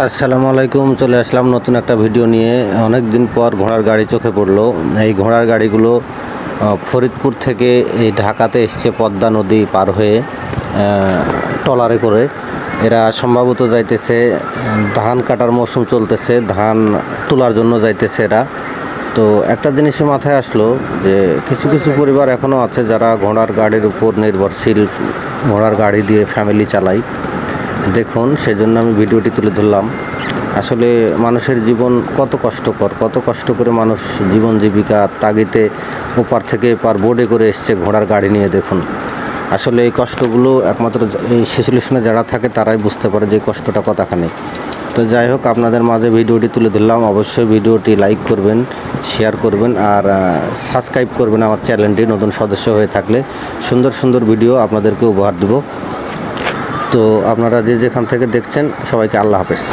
আসসালামু আলাইকুম। চলে আসলাম নতুন একটা ভিডিও নিয়ে। অনেক দিন পর ঘোড়ার গাড়ি চোখে পড়লো। এই ঘোড়ার গাড়িগুলো ফরিদপুর থেকে এই ঢাকাতে এসছে পদ্মা নদী পার হয়ে ট্রলারে করে। এরা সম্ভবত যাইতেছে, ধান কাটার মৌসুম চলতেছে, ধান তোলার জন্য যাইতেছে এরা। তো একটা জিনিসই মাথায় আসলো যে কিছু কিছু পরিবার এখনও আছে যারা ঘোড়ার গাড়ির উপর নির্ভরশীল, ঘোড়ার গাড়ি দিয়ে ফ্যামিলি চালায়। দেখুন, সেজন্য আমি ভিডিওটি তুলে ধরলাম। আসলে মানুষের জীবন কত কষ্টকর, কত কষ্ট করে মানুষ জীবন জীবিকা তাগিতে ওপার থেকে এপার বোর্ডে করে এসছে ঘোড়ার গাড়ি নিয়ে। দেখুন, আসলে এই কষ্টগুলো একমাত্র এই সিচুয়েশনে যারা থাকে তারাই বুঝতে পারে যে কষ্টটা কতখানি। তো যাই হোক, আপনাদের মাঝে ভিডিওটি তুলে ধরলাম। অবশ্যই ভিডিওটি লাইক করবেন, শেয়ার করবেন আর সাবস্ক্রাইব করবেন আমার চ্যানেলটি নতুন সদস্য হয়ে থাকলে। সুন্দর সুন্দর ভিডিও আপনাদেরকে উপহার দেব। তো আপনারা যে যেখান থেকে দেখছেন সবাইকে আল্লাহ হাফেজ।